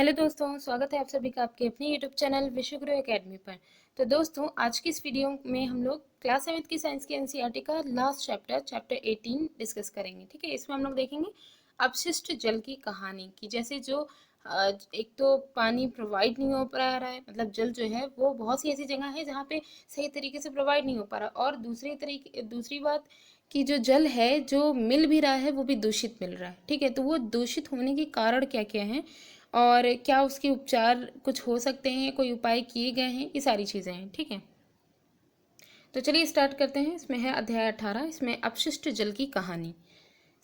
Hello दोस्तों, स्वागत है आप सभी का आपके अपने यूट्यूब चैनल विश्वगुरु एकेडमी पर। तो दोस्तों, आज की इस वीडियो में हम लोग क्लास 7 की साइंस की एनसीईआरटी का लास्ट चैप्टर 18 डिस्कस करेंगे। ठीक है, इसमें हम लोग देखेंगे अपशिष्ट जल की कहानी की। जैसे जो एक तो पानी प्रोवाइड नहीं हो पा रहा है, मतलब जल जो है वो बहुत सी ऐसी जगह है जहाँ पे सही तरीके से प्रोवाइड नहीं हो पा रहा, और दूसरी बात कि जो जल है जो मिल भी रहा है वो भी दूषित मिल रहा है। ठीक है, तो वो दूषित होने के कारण क्या क्या हैं और क्या उसके उपचार कुछ हो सकते हैं, कोई उपाय किए गए हैं, ये सारी चीज़ें हैं। ठीक है, तो चलिए स्टार्ट करते हैं। इसमें है अध्याय 18, इसमें अपशिष्ट जल की कहानी।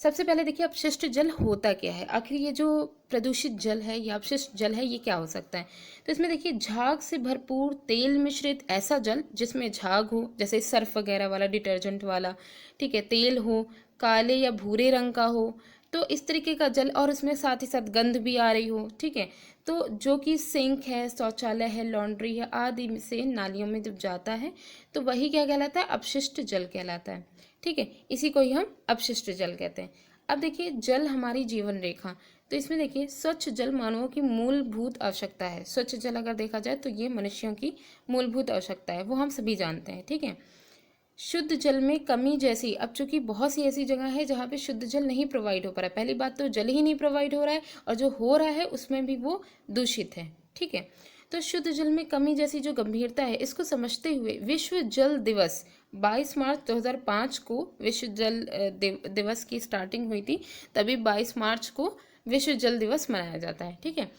सबसे पहले देखिए अपशिष्ट जल होता क्या है, आखिर ये जो प्रदूषित जल है या अपशिष्ट जल है ये क्या हो सकता है। तो इसमें देखिए झाग से भरपूर तेल मिश्रित ऐसा जल जिसमें झाग हो, जैसे सर्फ वगैरह वाला, डिटर्जेंट वाला, ठीक है, तेल हो, काले या भूरे रंग का हो, तो इस तरीके का जल, और उसमें साथ ही साथ गंध भी आ रही हो। ठीक है, तो जो कि सिंक है, शौचालय है, लॉन्ड्री है आदि से नालियों में जब जाता है तो वही क्या कहलाता है, अपशिष्ट जल कहलाता है। ठीक है, इसी को ही हम अपशिष्ट जल कहते हैं। अब देखिए जल हमारी जीवन रेखा, तो इसमें देखिए स्वच्छ जल मानवों की मूलभूत आवश्यकता है। स्वच्छ जल अगर देखा जाए तो ये मनुष्यों की मूलभूत आवश्यकता है, वो हम सभी जानते हैं। ठीक है, शुद्ध जल में कमी जैसी, अब चूंकि बहुत सी ऐसी जगह है जहाँ पे शुद्ध जल नहीं प्रोवाइड हो पा रहा है। पहली बात तो जल ही नहीं प्रोवाइड हो रहा है, और जो हो रहा है उसमें भी वो दूषित है। ठीक है, तो शुद्ध जल में कमी जैसी जो गंभीरता है, इसको समझते हुए विश्व जल दिवस 22 मार्च 2005 को, विश्व जल दिवस की स्टार्टिंग हुई थी, तभी 22 मार्च को विश्व जल दिवस मनाया जाता है। ठीक है,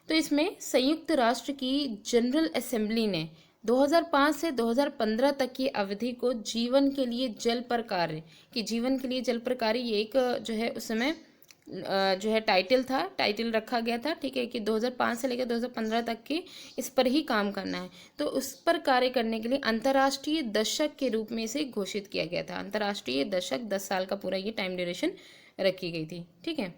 तो इसमें संयुक्त राष्ट्र की जनरल असेंबली ने 2005 से 2015 तक की अवधि को जीवन के लिए जल पर कार्य, कि जीवन के लिए जल पर कार्य, ये एक जो है उस समय जो है टाइटल रखा गया था। ठीक है, कि 2005 से लेकर 2015 तक के इस पर ही काम करना है। तो उस पर कार्य करने के लिए अंतर्राष्ट्रीय दशक के रूप में इसे घोषित किया गया था। अंतर्राष्ट्रीय दशक 10 साल का पूरा ये टाइम ड्यूरेशन रखी गई थी। ठीक है,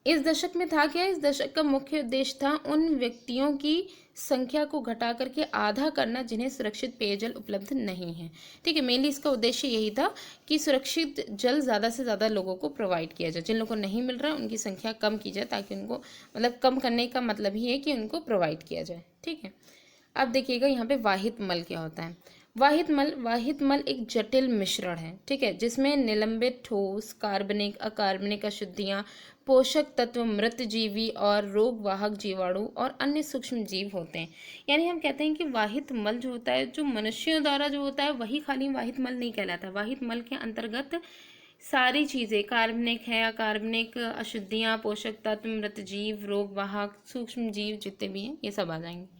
इस दशक में था क्या, इस दशक का मुख्य उद्देश्य था उन व्यक्तियों की संख्या को घटा करके आधा करना जिन्हें सुरक्षित पेयजल उपलब्ध नहीं है। ठीक है, मेनली इसका उद्देश्य यही था कि सुरक्षित जल ज़्यादा से ज़्यादा लोगों को प्रोवाइड किया जाए। जिन लोगों को नहीं मिल रहा उनकी संख्या कम की जाए, ताकि उनको, मतलब कम करने का मतलब ही है कि उनको प्रोवाइड किया जाए। ठीक है, अब देखिएगा यहाँ पे वाहित मल क्या होता है। वाहित मल एक जटिल मिश्रण है। ठीक है, जिसमें निलंबित ठोस, कार्बनिक, अकार्बनिक अशुद्धियाँ, पोषक तत्व, मृत जीवी और रोगवाहक जीवाणु और अन्य सूक्ष्म जीव होते हैं। यानी हम कहते हैं कि वाहित मल जो होता है, जो मनुष्यों द्वारा जो होता है, वही खाली वाहित मल नहीं कहलाता। वाहित मल के अंतर्गत सारी चीज़ें, कार्बनिक है, अकार्बनिक अशुद्धियाँ, पोषक तत्व, मृत जीव, रोगवाहक, सूक्ष्म जीव जितने भी हैं ये सब आ जाएंगे।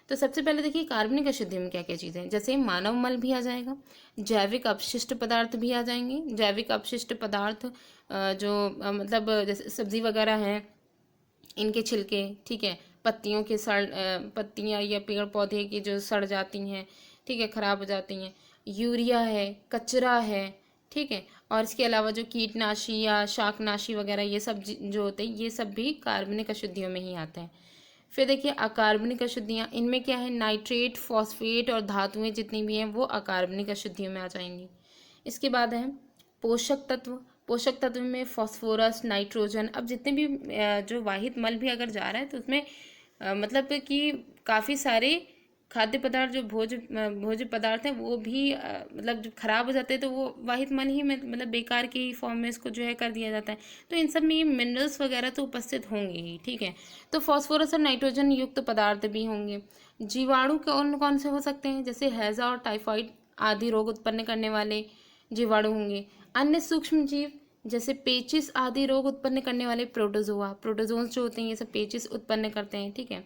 तो सबसे पहले देखिए कार्बनिक अशुद्धि में क्या क्या चीज़ें हैं, जैसे मानव मल भी आ जाएगा, जैविक अपशिष्ट पदार्थ भी आ जाएंगे। जैविक अपशिष्ट पदार्थ जो मतलब जैसे सब्जी वगैरह हैं, इनके छिलके, ठीक है, पत्तियों के पत्तियाँ या पेड़ पौधे की जो सड़ जाती हैं, ठीक है, खराब हो जाती हैं, यूरिया है, कचरा है। ठीक है, और इसके अलावा जो कीटनाशी या शाकनाशी वगैरह ये सब जो होते हैं, ये सब भी कार्बनिक अशुद्धियों में ही आते हैं। फिर देखिए अकार्बनिक अशुद्धियाँ, इनमें क्या है, नाइट्रेट, फॉस्फेट और धातुएं जितनी भी हैं वो अकार्बनिक अशुद्धियों में आ जाएंगी। इसके बाद है पोषक तत्व। पोषक तत्व में फास्फोरस, नाइट्रोजन। अब जितने भी जो वाहित मल भी अगर जा रहा है तो उसमें मतलब कि काफ़ी सारे खाद्य पदार्थ, जो भोज्य पदार्थ हैं वो भी मतलब जब खराब हो जाते हैं तो वो वाहित मल ही में, मतलब बेकार के ही फॉर्म में इसको जो है कर दिया जाता है। तो इन सब में ये मिनरल्स वगैरह तो उपस्थित होंगे ही। ठीक है, तो फॉस्फोरस और नाइट्रोजन युक्त पदार्थ भी होंगे। जीवाणु कौन कौन से हो सकते हैं, जैसे हैजा और टाइफाइड आदि रोग उत्पन्न करने वाले जीवाणु होंगे। अन्य सूक्ष्म जीव जैसे पेचिस आदि रोग उत्पन्न करने वाले प्रोटोजोन्स जो होते हैं, ये सब पेचिस उत्पन्न करते हैं। ठीक है,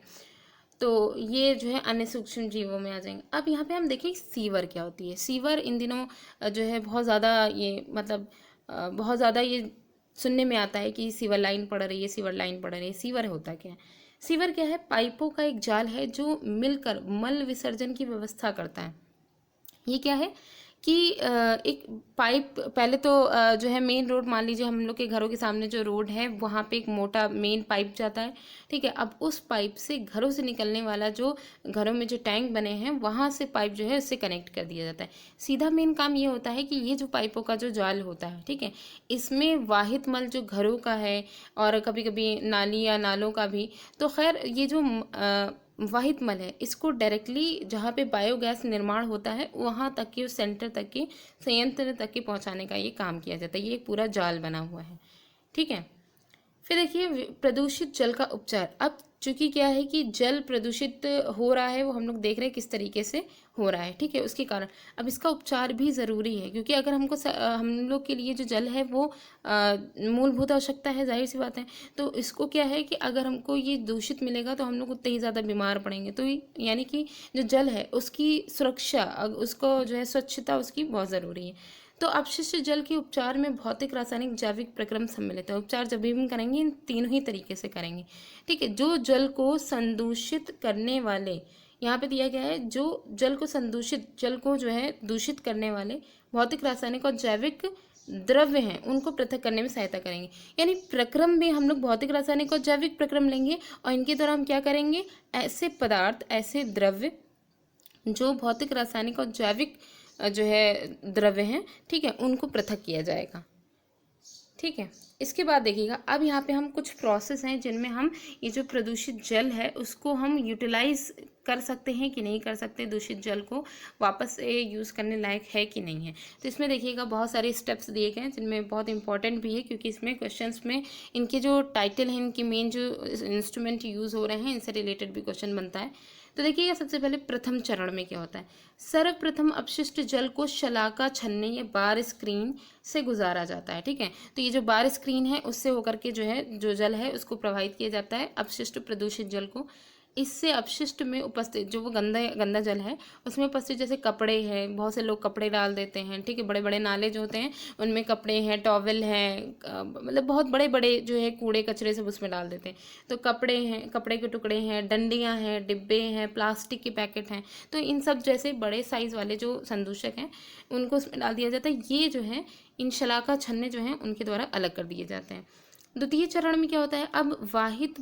तो ये जो है अन्य सूक्ष्म जीवों में आ जाएंगे। अब यहाँ पे हम देखें सीवर क्या होती है। सीवर इन दिनों जो है बहुत ज़्यादा ये, मतलब बहुत ज़्यादा ये सुनने में आता है कि सीवर लाइन पड़ रही है, सीवर लाइन पड़ रही है। सीवर होता क्या है, सीवर क्या है, पाइपों का एक जाल है जो मिलकर मल विसर्जन की व्यवस्था करता है। ये क्या है कि एक पाइप पहले तो जो है मेन रोड, मान लीजिए हम लोग के घरों के सामने जो रोड है वहाँ पे एक मोटा मेन पाइप जाता है, ठीक है। अब उस पाइप से घरों से निकलने वाला जो घरों में जो टैंक बने हैं वहाँ से पाइप जो है उससे कनेक्ट कर दिया जाता है। सीधा मेन काम ये होता है कि ये जो पाइपों का जो जाल होता है, ठीक है, इसमें वाहित मल जो घरों का है और कभी कभी नाली या नालों का भी, तो खैर ये जो वाहित मल है इसको डायरेक्टली जहाँ पे बायोगैस निर्माण होता है वहाँ तक के, उस सेंटर तक के, संयंत्र तक के पहुँचाने का ये काम किया जाता है। ये एक पूरा जाल बना हुआ है, ठीक है। फिर देखिए प्रदूषित जल का उपचार। अब चूंकि क्या है कि जल प्रदूषित हो रहा है, वो हम लोग देख रहे हैं किस तरीके से हो रहा है, ठीक है, उसके कारण अब इसका उपचार भी ज़रूरी है, क्योंकि अगर हमको हम लोग के लिए जो जल है वो मूलभूत आवश्यकता है, जाहिर सी बात है। तो इसको क्या है कि अगर हमको ये दूषित मिलेगा तो हम लोग उतने ही ज़्यादा बीमार पड़ेंगे। तो यानी कि जो जल है उसकी सुरक्षा, उसको जो है स्वच्छता उसकी बहुत ज़रूरी है। तो अपशिष्ट जल के उपचार में भौतिक, रासायनिक, जैविक प्रक्रम सम्मिलित है। उपचार जब भी हम करेंगे इन तीनों ही तरीके से करेंगे, ठीक है। जो जल को संदूषित करने वाले, यहाँ पे दिया गया है, जो जल को संदूषित, जल को जो है दूषित करने वाले भौतिक, रासायनिक और जैविक द्रव्य हैं उनको पृथक करने में सहायता करेंगे। यानी प्रक्रम में हम लोग भौतिक, रासायनिक और जैविक प्रक्रम लेंगे और इनके द्वारा हम क्या करेंगे, ऐसे पदार्थ, ऐसे द्रव्य जो भौतिक, रासायनिक और जैविक जो है द्रव्य हैं, ठीक है, उनको पृथक किया जाएगा, ठीक है। इसके बाद देखिएगा, अब यहाँ पे हम कुछ प्रोसेस हैं जिनमें हम ये जो प्रदूषित जल है उसको हम यूटिलाइज कर सकते हैं कि नहीं कर सकते, दूषित जल को वापस से यूज़ करने लायक है कि नहीं है। तो इसमें देखिएगा बहुत सारे स्टेप्स दिए गए हैं जिनमें बहुत इंपॉर्टेंट भी है, क्योंकि इसमें क्वेश्चंस में इनके जो टाइटल हैं, इनके मेन जो इंस्ट्रूमेंट यूज़ हो रहे हैं, इनसे रिलेटेड भी क्वेश्चन बनता है। तो देखिएगा सबसे पहले प्रथम चरण में क्या होता है, सर्वप्रथम अपशिष्ट जल को शलाका छन्ने या बार स्क्रीन से गुजारा जाता है, ठीक है। तो ये जो बार स्क्रीन है उससे होकर के जो है जो जल है उसको प्रवाहित किया जाता है, अपशिष्ट प्रदूषित जल को। इससे अपशिष्ट में उपस्थित जो वो गंदा गंदा जल है उसमें उपस्थित जैसे कपड़े हैं, बहुत से लोग कपड़े डाल देते हैं, ठीक है, बड़े बड़े नाले जो होते हैं उनमें कपड़े हैं, टॉवल हैं, मतलब बहुत बड़े बड़े जो है कूड़े कचरे सब उसमें डाल देते हैं। तो कपड़े हैं, कपड़े के टुकड़े हैं, डंडियाँ हैं, डिब्बे हैं, प्लास्टिक के पैकेट हैं, तो इन सब जैसे बड़े साइज़ वाले जो संदूषक हैं उनको उसमें डाल दिया जाता है। ये जो है इन शलाका छन्ने जो हैं उनके द्वारा अलग कर दिए जाते हैं। द्वितीय चरण में क्या होता है, अब वाहित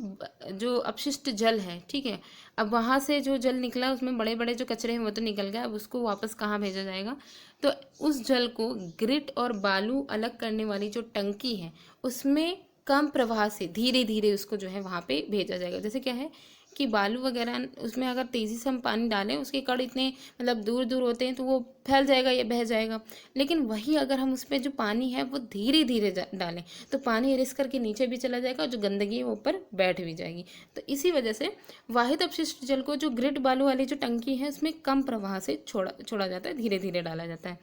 जो अपशिष्ट जल है, ठीक है, अब वहाँ से जो जल निकला उसमें बड़े बड़े जो कचरे हैं वो तो निकल गया, अब उसको वापस कहाँ भेजा जाएगा, तो उस जल को ग्रिट और बालू अलग करने वाली जो टंकी है उसमें कम प्रवाह से धीरे धीरे उसको जो है वहाँ पे भेजा जाएगा। जैसे क्या है कि बालू वगैरह उसमें अगर तेज़ी से हम पानी डालें, उसके कण इतने मतलब दूर दूर होते हैं तो वो फैल जाएगा या बह जाएगा। लेकिन वही अगर हम उसमें जो पानी है वो धीरे धीरे डालें तो पानी रिस करके नीचे भी चला जाएगा और जो गंदगी है वो ऊपर बैठ भी जाएगी। तो इसी वजह से वाहित अपशिष्ट जल को जो ग्रिड बालू वाली जो टंकी है उसमें कम प्रवाह से छोड़ा जाता है, धीरे धीरे डाला जाता है,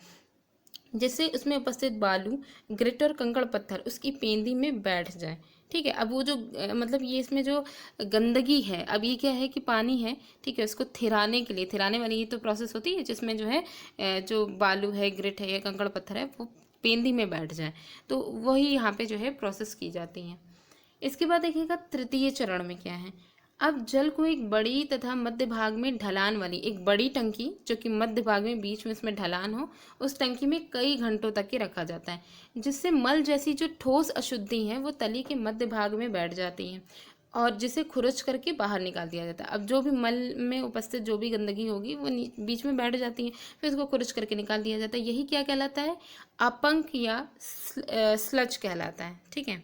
जिससे उसमें उपस्थित बालू, ग्रिट और कंकड़ पत्थर उसकी पेंदी में बैठ जाए, ठीक है। अब वो जो मतलब ये इसमें जो गंदगी है, अब ये क्या है कि पानी है, ठीक है, उसको थिराने के लिए, थिराने वाली ये तो प्रोसेस होती है जिसमें जो है जो बालू है, ग्रिट है या कंकड़ पत्थर है वो पेंदी में बैठ जाए, तो वही यहाँ पे जो है प्रोसेस की जाती है। इसके बाद देखिएगा तृतीय चरण में क्या है, अब जल को एक बड़ी तथा मध्य भाग में ढलान वाली एक बड़ी टंकी, जो कि मध्य भाग में बीच में इसमें ढलान हो, उस टंकी में कई घंटों तक के रखा जाता है, जिससे मल जैसी जो ठोस अशुद्धि है वो तली के मध्य भाग में बैठ जाती हैं और जिसे खुरच करके बाहर निकाल दिया जाता है। अब जो भी मल में उपस्थित जो भी गंदगी होगी वो बीच में बैठ जाती है, फिर उसको खुरच करके निकाल दिया जाता है। यही क्या कहलाता है, अपंक या स्लज कहलाता है, ठीक है।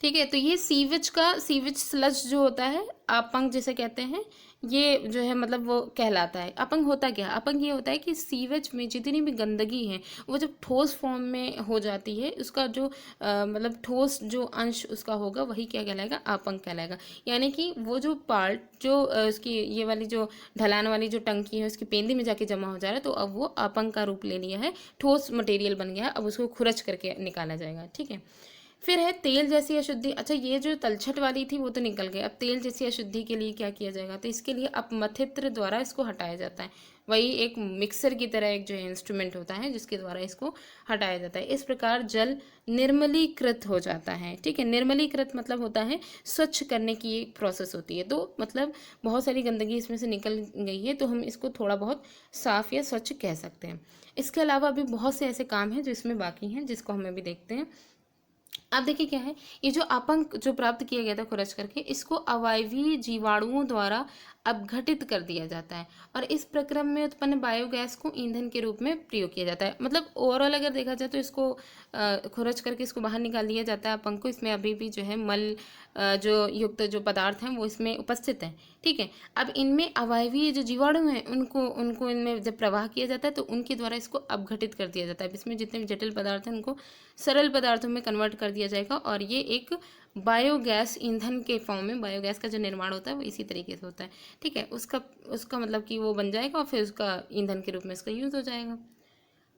ठीक है, तो ये सीवेज स्लज जो होता है, अपंग जिसे कहते हैं, ये जो है मतलब वो कहलाता है। अपंग होता क्या है, अपंग ये होता है कि सीवेज में जितनी भी गंदगी है वो जब ठोस फॉर्म में हो जाती है, उसका जो मतलब ठोस जो अंश उसका होगा वही क्या कहलाएगा, अपंग कहलाएगा। यानी कि वो जो पार्ट जो उसकी ये वाली जो ढलान वाली जो टंकी है उसकी पेंदी में जाके जमा हो जा रहा है, तो अब वो अपंग का रूप ले लिया है, ठोस मटेरियल बन गया है, अब उसको खुरच करके निकाला जाएगा, ठीक है। फिर है तेल जैसी अशुद्धि। अच्छा, ये जो तलछट वाली थी वो तो निकल गई, अब तेल जैसी अशुद्धि के लिए क्या किया जाएगा, तो इसके लिए अपमथित्र द्वारा इसको हटाया जाता है। वही एक मिक्सर की तरह एक जो है इंस्ट्रूमेंट होता है जिसके द्वारा इसको हटाया जाता है। इस प्रकार जल निर्मलीकृत हो जाता है। ठीक है, निर्मलीकृत मतलब होता है स्वच्छ करने की एक प्रोसेस होती है। तो मतलब बहुत सारी गंदगी इसमें से निकल गई है तो हम इसको थोड़ा बहुत साफ या स्वच्छ कह सकते हैं। इसके अलावा भी बहुत से ऐसे काम हैं जो इसमें बाकी हैं, जिसको हमें भी देखते हैं। अब देखिए क्या है, ये जो अपंक जो प्राप्त किया गया था खुरच करके, इसको अवायवीय जीवाणुओं द्वारा अपघटित कर दिया जाता है और इस प्रक्रम में उत्पन्न बायोगैस को ईंधन के रूप में प्रयोग किया जाता है। मतलब ओवरऑल अगर देखा जाए तो इसको खुरच करके इसको बाहर निकाल दिया जाता है अपंक को। इसमें अभी भी जो है मल जो युक्त जो पदार्थ हैं वो इसमें उपस्थित हैं। ठीक है, अब इनमें अवायवीय जो जीवाणु हैं उनको उनको इनमें जब प्रवाह किया जाता है तो उनके द्वारा इसको अपघटित कर दिया जाता है। इसमें जितने भी जटिल पदार्थ हैं उनको सरल पदार्थों में कन्वर्ट कर दिया जाएगा और ये एक बायोगैस ईंधन के फॉर्म में, बायोगैस का जो निर्माण होता है वो इसी तरीके से होता है। ठीक है, उसका उसका मतलब कि वो बन जाएगा और फिर उसका ईंधन के रूप में इसका यूज़ हो जाएगा।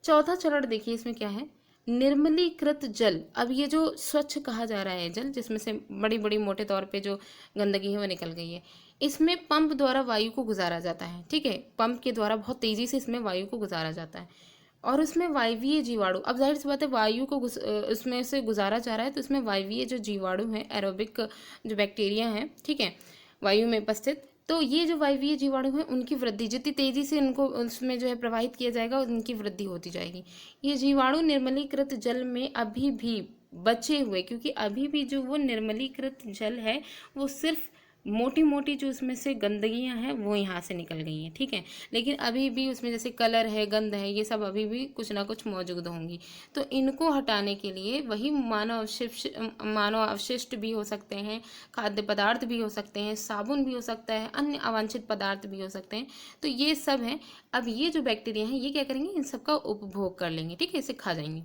चौथा चरण देखिए इसमें क्या है, निर्मलीकृत जल। अब ये जो स्वच्छ कहा जा रहा है जल, जिसमें से बड़ी बड़ी मोटे तौर पे जो गंदगी है वो निकल गई है, इसमें पंप द्वारा वायु को गुजारा जाता है। ठीक है, पंप के द्वारा बहुत तेजी से इसमें वायु को गुजारा जाता है और उसमें वायवीय जीवाणु, अब जाहिर सी बात है वायु को उसमें से गुजारा जा रहा है तो उसमें वायवीय जो जीवाणु हैं, एरोबिक जो बैक्टीरिया हैं, ठीक है, वायु में उपस्थित, तो ये जो वायवीय जीवाणु हैं उनकी वृद्धि जितनी तेजी से उनको उसमें जो है प्रवाहित किया जाएगा उनकी वृद्धि होती जाएगी। ये जीवाणु निर्मलीकृत जल में अभी भी बचे हुए, क्योंकि अभी भी जो वो निर्मलीकृत जल है वो सिर्फ मोटी मोटी जो उसमें से गंदगियां हैं वो यहाँ से निकल गई हैं। ठीक है, लेकिन अभी भी उसमें जैसे कलर है, गंध है, ये सब अभी भी कुछ ना कुछ मौजूद होंगी। तो इनको हटाने के लिए वही मानव अवशिष्ट भी हो सकते हैं, खाद्य पदार्थ भी हो सकते हैं, साबुन भी हो सकता है, अन्य अवांछित पदार्थ भी हो सकते हैं। तो ये सब हैं। अब ये जो बैक्टीरिया हैं ये क्या करेंगे, इन सबका उपभोग कर लेंगे। ठीक है, इसे खा जाएंगे।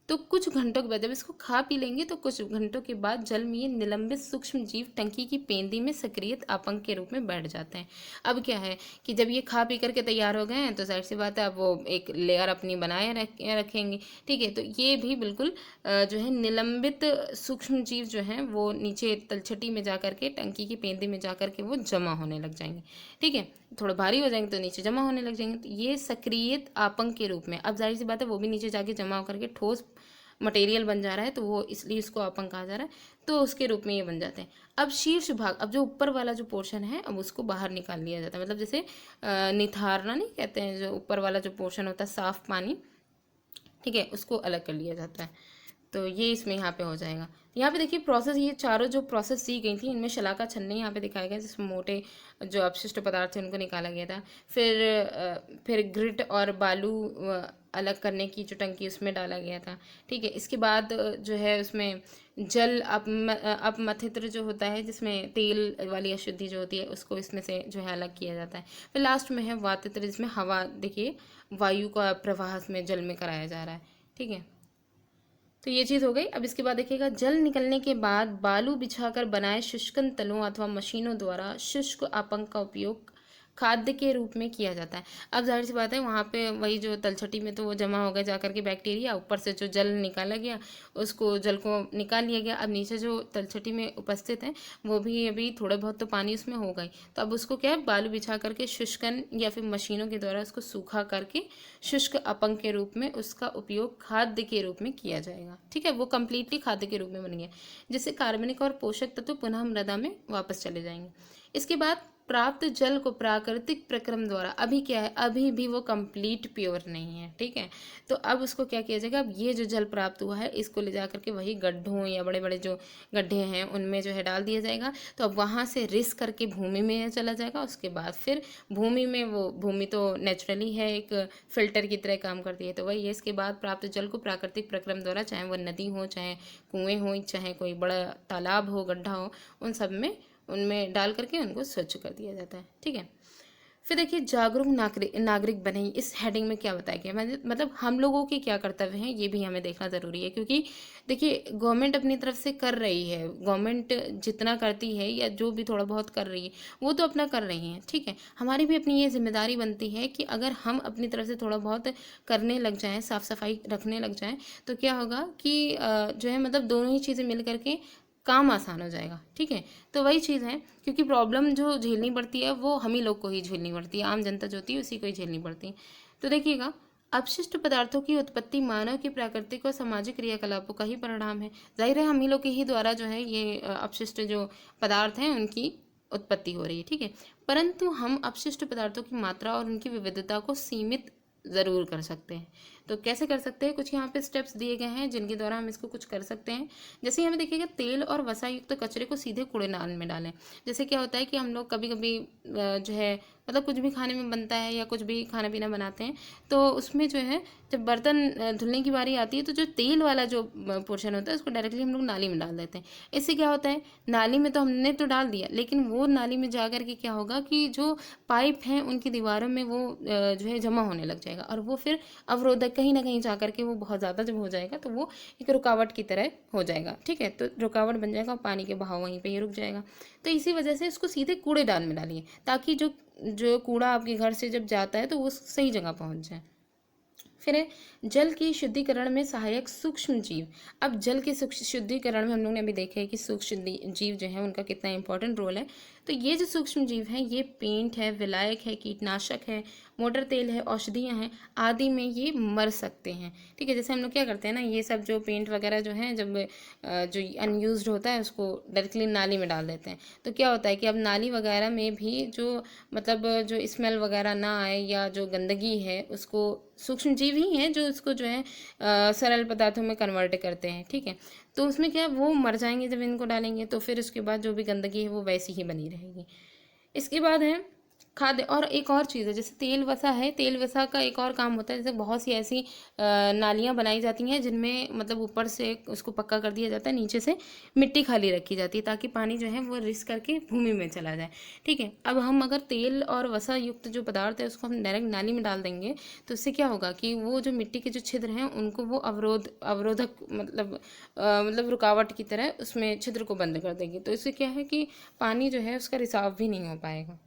तो कुछ घंटों के बाद जब इसको खा पी लेंगे तो कुछ घंटों के बाद जल में ये निलंबित सूक्ष्म जीव टंकी की पेंदी में सक्रिय अपंक के रूप में बैठ जाते हैं। अब क्या है कि जब ये खा पी करके तैयार हो गए हैं तो जाहिर सी बात है अब वो एक लेयर अपनी बनाए रखेंगे। ठीक है, तो ये भी बिल्कुल जो है निलंबित सूक्ष्म जीव जो हैं वो नीचे तलछटी में जा करके, टंकी की पेंदी में जा करके वो जमा होने लग जाएंगे। ठीक है, थोड़ा भारी हो जाएंगे तो नीचे जमा होने लग जाएंगे। तो ये सक्रियत आपंक के रूप में, अब जाहिर सी बात है वो भी नीचे जाके जमा होकर के ठोस मटेरियल बन जा रहा है तो वो इसलिए इसको आपंक कहा जा रहा है, तो उसके रूप में ये बन जाते हैं। अब शीर्ष भाग, अब जो ऊपर वाला जो पोर्शन है अब उसको बाहर निकाल लिया जाता है। मतलब जैसे निथारना नहीं कहते हैं, जो ऊपर वाला जो पोर्शन होता है साफ पानी, ठीक है, उसको अलग कर लिया जाता है। तो ये इसमें यहाँ पे हो जाएगा। यहाँ पे देखिए प्रोसेस, ये चारों जो प्रोसेस दी गई थी इनमें शलाका छन्नी यहाँ पे दिखाया गया जिसमें मोटे जो अपशिष्ट पदार्थ थे उनको निकाला गया था। फिर ग्रिट और बालू अलग करने की जो टंकी उसमें डाला गया था। ठीक है, इसके बाद जो है उसमें जल अपमथित्र जो होता है जिसमें तेल वाली अशुद्धि जो होती है उसको इसमें से जो है अलग किया जाता है। फिर लास्ट में है वातित्र जिसमें हवा, देखिए वायु का प्रवाह इसमें जल में कराया जा रहा है। ठीक है, तो ये चीज़ हो गई। अब इसके बाद देखिएगा, जल निकलने के बाद बालू बिछाकर बनाए शुष्कन तलों अथवा मशीनों द्वारा शुष्क अपंक का उपयोग खाद्य के रूप में किया जाता है। अब जाहिर सी बात है वहाँ पे वही जो तलछटी में तो वो जमा हो गया जाकर के बैक्टीरिया, ऊपर से जो जल निकाला गया उसको जल को निकाल लिया गया। अब नीचे जो तलछटी में उपस्थित है वो भी अभी थोड़ा बहुत तो पानी उसमें हो गई, तो अब उसको क्या है बालू बिछा करके शुष्कन या फिर मशीनों के द्वारा उसको सूखा करके शुष्क अपंक के रूप में उसका उपयोग खाद्य के रूप में किया जाएगा। ठीक है, वो कंप्लीटली खाद्य के रूप में बन गया, जिससे कार्बनिक और पोषक तत्व पुनः मृदा में वापस चले जाएंगे। इसके बाद प्राप्त जल को प्राकृतिक प्रक्रम द्वारा, अभी क्या है, अभी भी वो कंप्लीट प्योर नहीं है। ठीक है, तो अब उसको क्या किया जाएगा, अब ये जो जल प्राप्त हुआ है इसको ले जा करके वही गड्ढों या बड़े बड़े जो गड्ढे हैं उनमें जो है डाल दिया जाएगा। तो अब वहाँ से रिस करके भूमि में चला जाएगा। उसके बाद फिर भूमि में, वो भूमि तो नेचुरली है एक फिल्टर की तरह काम करती है, तो वही है। इसके बाद प्राप्त जल को प्राकृतिक प्रक्रम द्वारा, चाहे वह नदी हो, चाहे कुएँ हो, चाहे कोई बड़ा तालाब हो, गड्ढा हो, उन सब में उनमें डाल करके उनको स्वच्छ कर दिया जाता है। ठीक है, फिर देखिए जागरूक नागरिक नागरिक बने, इस हेडिंग में क्या बताया गया, मतलब हम लोगों के क्या कर्तव्य हैं ये भी हमें देखना ज़रूरी है। क्योंकि देखिए गवर्नमेंट अपनी तरफ से कर रही है, गवर्नमेंट जितना करती है या जो भी थोड़ा बहुत कर रही है वो तो अपना कर रही है, ठीक है। हमारी भी अपनी ये जिम्मेदारी बनती है कि अगर हम अपनी तरफ से थोड़ा बहुत करने लग जाएं, साफ़ सफाई रखने लग जाएं, तो क्या होगा कि जो है मतलब दोनों ही चीज़ें मिल करके काम आसान हो जाएगा, ठीक है। तो वही चीज़ है, क्योंकि प्रॉब्लम जो झेलनी पड़ती है वो हम ही लोग को ही झेलनी पड़ती है, आम जनता जो होती है उसी को ही झेलनी पड़ती है। तो देखिएगा, अपशिष्ट पदार्थों की उत्पत्ति मानव की प्राकृतिक और सामाजिक क्रियाकलापों का ही परिणाम है। जाहिर है हम ही लोग के ही द्वारा जो है ये अपशिष्ट जो पदार्थ हैं उनकी उत्पत्ति हो रही है, ठीक है। परंतु हम अपशिष्ट पदार्थों की मात्रा और उनकी विविधता को सीमित ज़रूर कर सकते हैं। तो कैसे कर सकते हैं, कुछ यहाँ पे स्टेप्स दिए गए हैं जिनके द्वारा हम इसको कुछ कर सकते हैं। जैसे हमें देखिएगा, तेल और वसा युक्त कचरे को सीधे कूड़ेदान में डालें। जैसे क्या होता है कि हम लोग कभी कभी जो है मतलब कुछ भी खाने में बनता है या कुछ भी खाना पीना बनाते हैं, तो उसमें जो है जब बर्तन धुलने की बारी आती है तो जो तेल वाला जो पोर्शन होता है उसको डायरेक्टली हम लोग नाली में डाल देते हैं। इससे क्या होता है, नाली में तो हमने तो डाल दिया, लेकिन वो नाली में जा कर के क्या होगा कि जो पाइप हैं उनकी दीवारों में वो जो है जमा होने लग जाएगा, और वो फिर अवरोधक कहीं ना कहीं जा करके वो बहुत ज़्यादा जब हो जाएगा तो वो एक रुकावट की तरह हो जाएगा, ठीक है। तो रुकावट बन जाएगा और पानी के बहाव वहीं पे ही रुक जाएगा। तो इसी वजह से इसको सीधे कूड़ेदान में डालिए, ताकि जो जो कूड़ा आपके घर से जब जाता है तो वो सही जगह पहुंच जाए। फिर है जल की शुद्धिकरण में सहायक सूक्ष्म जीव। अब जल के शुद्धिकरण में हम लोग ने अभी देखा है कि सूक्ष्म जीव जो है उनका कितना इंपॉर्टेंट रोल है। तो ये जो सूक्ष्म जीव हैं ये पेंट है, विलायक है, कीटनाशक है, मोटर तेल है, औषधियाँ हैं आदि में ये मर सकते हैं, ठीक है। जैसे हम लोग क्या करते हैं ना, ये सब जो पेंट वगैरह जो है जब जो अनयूज्ड होता है उसको डायरेक्टली नाली में डाल देते हैं, तो क्या होता है कि अब नाली वगैरह में भी जो मतलब जो स्मेल वगैरह ना आए या जो गंदगी है उसको सूक्ष्म जीव ही हैं जो इसको जो है सरल पदार्थों में कन्वर्ट करते हैं, ठीक है। तो उसमें क्या है, वो मर जाएंगे जब इनको डालेंगे, तो फिर उसके बाद जो भी गंदगी है वो वैसी ही बनी रहेगी। इसके बाद है खाद्य। और एक और चीज़ है, जैसे तेल वसा है, तेल वसा का एक और काम होता है, जैसे बहुत सी ऐसी नालियाँ बनाई जाती हैं जिनमें मतलब ऊपर से उसको पक्का कर दिया जाता है, नीचे से मिट्टी खाली रखी जाती है ताकि पानी जो है वो रिस करके भूमि में चला जाए, ठीक है। अब हम अगर तेल और वसा युक्त जो पदार्थ है उसको हम डायरेक्ट नाली में डाल देंगे तो इससे क्या होगा कि वो जो मिट्टी के जो छिद्र हैं उनको वो अवरोधक मतलब रुकावट की तरह उसमें छिद्र को बंद कर देगी। तो इससे क्या है कि पानी जो है उसका रिसाव भी नहीं हो पाएगा।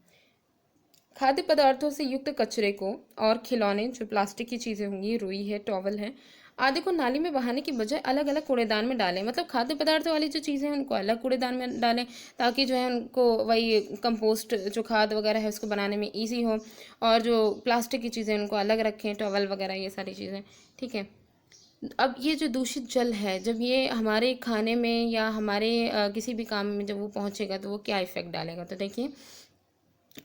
खाद्य पदार्थों से युक्त कचरे को और खिलौने, जो प्लास्टिक की चीज़ें होंगी, रुई है, टॉवल है आदि को नाली में बहाने की बजाय अलग अलग कूड़ेदान में डालें। मतलब खाद्य पदार्थ वाली जो चीज़ें हैं उनको अलग कूड़ेदान में डालें ताकि जो है उनको वही कंपोस्ट जो खाद वगैरह है उसको बनाने में ईजी हो, और जो प्लास्टिक की चीज़ें उनको अलग रखें, टॉवल वगैरह ये सारी चीज़ें, ठीक है। अब ये जो दूषित जल है जब ये हमारे खाने में या हमारे किसी भी काम में जब वो पहुँचेगा तो वो क्या इफ़ेक्ट डालेगा, तो देखिए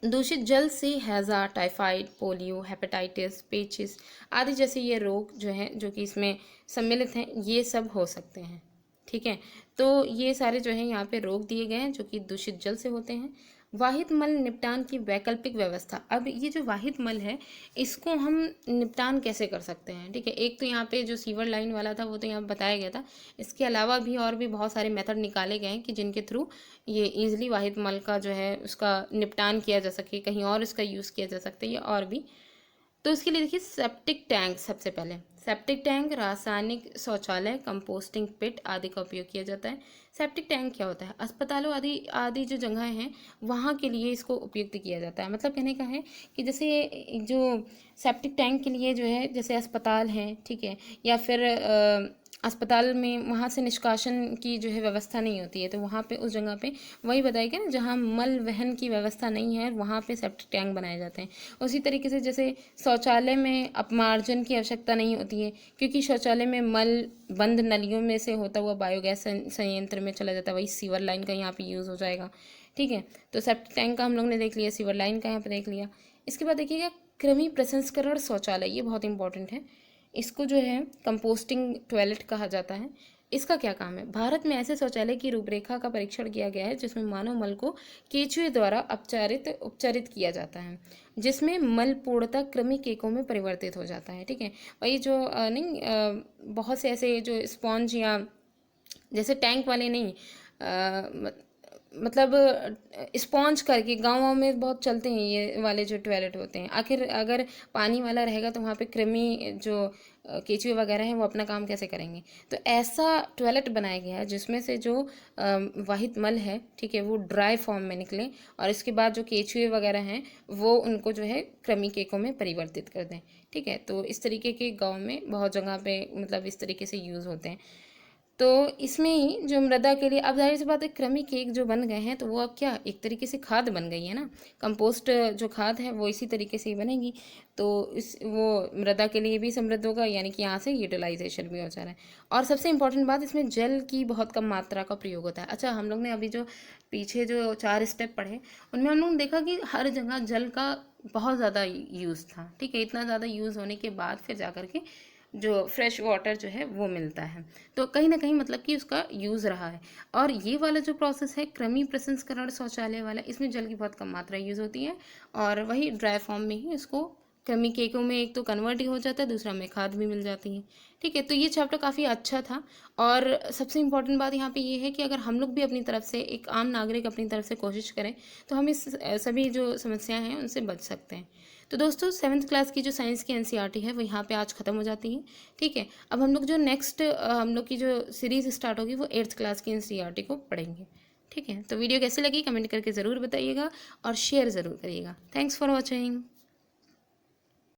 दूषित जल से हैज़ा, टाइफाइड, पोलियो, हेपेटाइटिस, पेचिस आदि जैसे ये रोग जो हैं जो कि इसमें सम्मिलित हैं ये सब हो सकते हैं, ठीक है। तो ये सारे जो हैं यहाँ पे रोग दिए गए हैं जो कि दूषित जल से होते हैं। वाहित मल निपटान की वैकल्पिक व्यवस्था। अब ये जो वाहित मल है इसको हम निपटान कैसे कर सकते हैं, ठीक है। एक तो यहाँ पे जो सीवर लाइन वाला था वो तो यहाँ बताया गया था, इसके अलावा भी और भी बहुत सारे मेथड निकाले गए हैं कि जिनके थ्रू ये ईजिली वाहित मल का जो है उसका निपटान किया जा सके, कहीं और इसका यूज़ किया जा सकता है या और भी। तो इसके लिए देखिए सेप्टिक टैंक, सबसे पहले सेप्टिक टैंक, रासायनिक शौचालय, कंपोस्टिंग पिट आदि का उपयोग किया जाता है। सेप्टिक टैंक क्या होता है, अस्पतालों आदि आदि जो जगह हैं वहाँ के लिए इसको उपयुक्त किया जाता है। मतलब कहने का है कि जैसे जो सेप्टिक टैंक के लिए जो है जैसे अस्पताल हैं, ठीक है, या फिर अस्पताल में वहाँ से निष्कासन की जो है व्यवस्था नहीं होती है, तो वहाँ पे उस जगह पे वही बताया गया ना जहाँ मल वहन की व्यवस्था नहीं है वहाँ पे सेप्टिक टैंक बनाए जाते हैं। उसी तरीके से जैसे शौचालय में अपमार्जन की आवश्यकता नहीं होती है क्योंकि शौचालय में मल बंद नलियों में से होता हुआ बायोगैस संयंत्र में चला जाता है, वही सीवर लाइन का यहाँ पे यूज़ हो जाएगा, ठीक है। तो सेप्टिक टैंक का हम लोग ने देख लिया, सीवर लाइन का यहाँ पे देख लिया। इसके बाद देखिएगा कृमि प्रसंस्करण शौचालय, ये बहुत इंपॉर्टेंट है। इसको जो है कंपोस्टिंग टॉयलेट कहा जाता है। इसका क्या काम है, भारत में ऐसे शौचालय की रूपरेखा का परीक्षण किया गया है जिसमें मानव मल को केंचुए द्वारा उपचारित किया जाता है, जिसमें मल पूर्णतः कृमि केकों में परिवर्तित हो जाता है, ठीक है। वही जो बहुत से ऐसे जो स्पॉन्ज या जैसे टैंक वाले नहीं, मतलब स्पॉन्ज करके गाँव में बहुत चलते हैं ये वाले जो टॉयलेट होते हैं। आखिर अगर पानी वाला रहेगा तो वहाँ पे कृमि जो केचुए वगैरह हैं वो अपना काम कैसे करेंगे। तो ऐसा टॉयलेट बनाया गया है जिसमें से जो वाहित मल है, ठीक है, वो ड्राई फॉर्म में निकले और इसके बाद जो केचुए वगैरह हैं वो उनको जो है कृमि केकों में परिवर्तित कर दें। ठीक है, तो इस तरीके के गाँव में बहुत जगह पे मतलब इस तरीके से यूज़ होते हैं। तो इसमें ही जो मृदा के लिए अब जाहिर सी बात है कृमि केक जो बन गए हैं तो वो अब क्या एक तरीके से खाद बन गई है ना। कंपोस्ट जो खाद है वो इसी तरीके से ही बनेगी, तो इस वो मृदा के लिए भी समृद्ध होगा, यानी कि यहाँ से यूटिलाइजेशन भी हो जा रहा है। और सबसे इंपॉर्टेंट बात, इसमें जल की बहुत कम मात्रा का प्रयोग होता है। अच्छा, हम लोग ने अभी जो पीछे जो 4 स्टेप पढ़े उनमें हम लोग ने देखा कि हर जगह जल का बहुत ज़्यादा यूज़ था। ठीक है, इतना ज़्यादा यूज़ होने के बाद फिर जा कर के जो फ्रेश वाटर जो है वो मिलता है, तो कहीं ना कहीं मतलब कि उसका यूज़ रहा है। और ये वाला जो प्रोसेस है कृमि प्रसंस्करण शौचालय वाला, इसमें जल की बहुत कम मात्रा यूज़ होती है और वही ड्राई फॉर्म में ही इसको कृमि केकों में एक तो कन्वर्ट ही हो जाता है, दूसरा में खाद भी मिल जाती है। ठीक है, तो ये चैप्टर काफ़ी अच्छा था। और सबसे इम्पोर्टेंट बात यहाँ पे ये है कि अगर हम लोग भी अपनी तरफ से, एक आम नागरिक अपनी तरफ से कोशिश करें तो हम इस सभी जो समस्याएं हैं उनसे बच सकते हैं। तो दोस्तों 7th क्लास की जो साइंस की एनसीईआरटी है वो यहाँ पे आज ख़त्म हो जाती है। ठीक है, अब हम लोग जो नेक्स्ट हम लोग की जो सीरीज़ स्टार्ट होगी वो 8th क्लास की एनसीईआरटी को पढ़ेंगे। ठीक है, तो वीडियो कैसी लगी कमेंट करके ज़रूर बताइएगा और शेयर ज़रूर करिएगा। Thanks for watching.